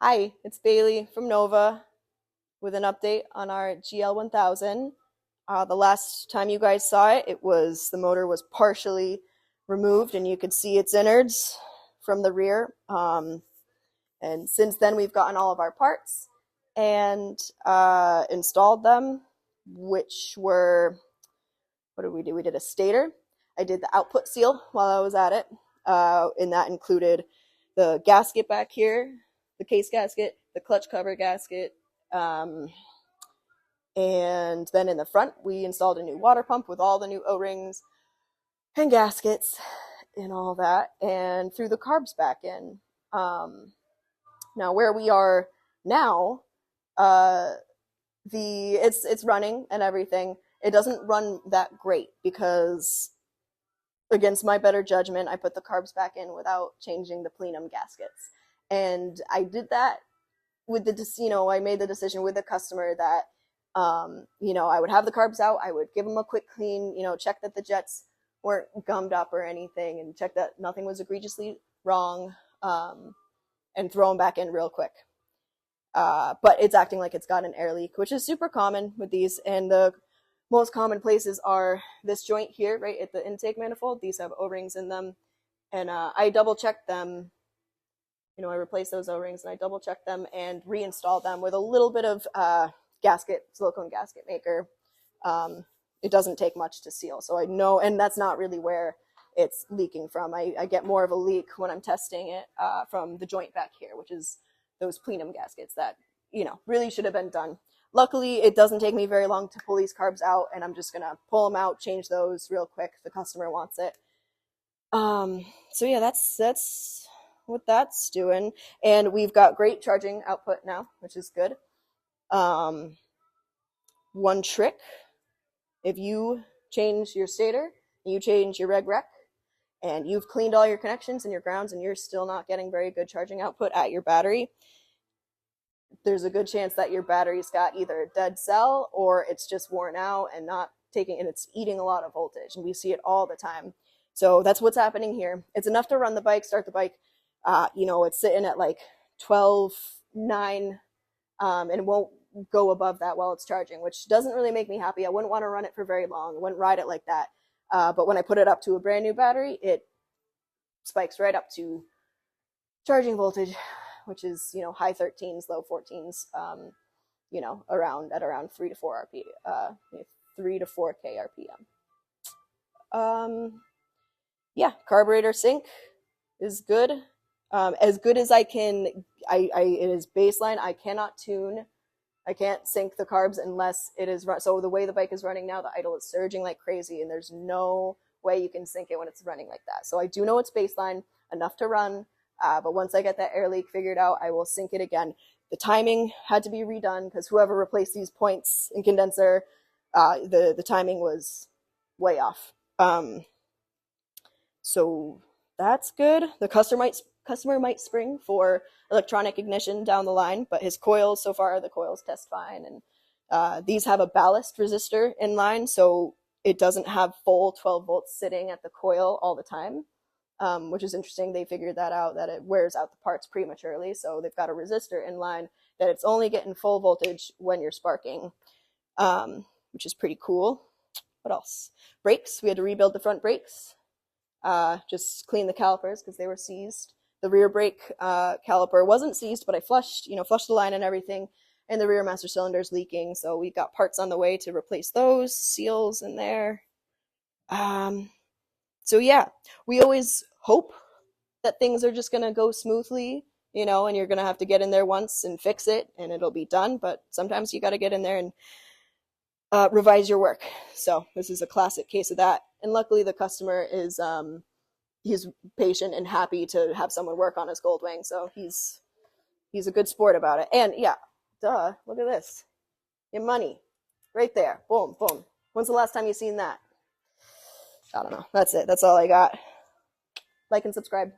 Hi, it's Bailey from Nova with an update on our GL1000. The last time you guys saw it, the motor was partially removed and you could see its innards from the rear. And since then, we've gotten all of our parts and installed them, which were, what did we do? We did a stator. I did the output seal while I was at it, and that included the gasket back here, the case gasket, the clutch cover gasket, and then in the front, we installed a new water pump with all the new O-rings and gaskets and all that, and threw the carbs back in. Now where we are now, it's running and everything. It doesn't run that great because, against my better judgment, I put the carbs back in without changing the plenum gaskets, and I did that with I made the decision with the customer that, I would have the carbs out, I would give them a quick clean, check that the jets weren't gummed up or anything, and check that nothing was egregiously wrong, and throw them back in real quick. But it's acting like it's got an air leak, which is super common with these, and the most common places are this joint here, right at the intake manifold. These have O-rings in them, and I double checked them. I replaced those O-rings and I double checked them and reinstalled them with a little bit of silicone gasket maker. It doesn't take much to seal, so I know, and that's not really where it's leaking from. I get more of a leak when I'm testing it from the joint back here, which is those plenum gaskets that, really should have been done. Luckily, it doesn't take me very long to pull these carbs out, and I'm just gonna pull them out, change those real quick. The customer wants it. So yeah, that's what that's doing. And we've got great charging output now, which is good. One trick, if you change your stator, you change your reg rec, and you've cleaned all your connections and your grounds, and you're still not getting very good charging output at your battery, there's a good chance that your battery's got either a dead cell or it's just worn out and it's eating a lot of voltage, and we see it all the time. So that's what's happening here. It's enough to run the bike, start the bike. It's sitting at like 12.9, and it won't go above that while it's charging, which doesn't really make me happy. I wouldn't want to run it for very long. I wouldn't ride it like that. But when I put it up to a brand new battery, it spikes right up to charging voltage, which is, high 13s, low 14s, around 3 to 4 RP, 3 to 4K RPM. Yeah, carburetor sync is good. As good as I can. It is baseline. I cannot tune. I can't sync the carbs unless it is run. So the way the bike is running now, the idle is surging like crazy, and there's no way you can sync it when it's running like that. So I do know it's baseline enough to run, but once I get that air leak figured out, I will sync it again. The timing had to be redone because whoever replaced these points in condenser, the timing was way off. So that's good. The customer might spring for electronic ignition down the line, but his coils, so far the coils test fine, and these have a ballast resistor in line, so it doesn't have full 12 volts sitting at the coil all the time, which is interesting. They figured that out, that it wears out the parts prematurely, so they've got a resistor in line that it's only getting full voltage when you're sparking, which is pretty cool. What else? Brakes. We had to rebuild the front brakes. Just clean the calipers because they were seized. The rear brake caliper wasn't seized, but I flushed the line and everything, and the rear master cylinder is leaking, so we got parts on the way to replace those, seals in there. So yeah, we always hope that things are just going to go smoothly, and you're going to have to get in there once and fix it, and it'll be done, but sometimes you got to get in there and revise your work. So this is a classic case of that. And luckily the customer is he's patient and happy to have someone work on his Goldwing, so he's a good sport about it. And yeah, look at this. Your money right there. Boom, boom. When's the last time you seen that? I don't know. That's it. That's all I got. Like and subscribe.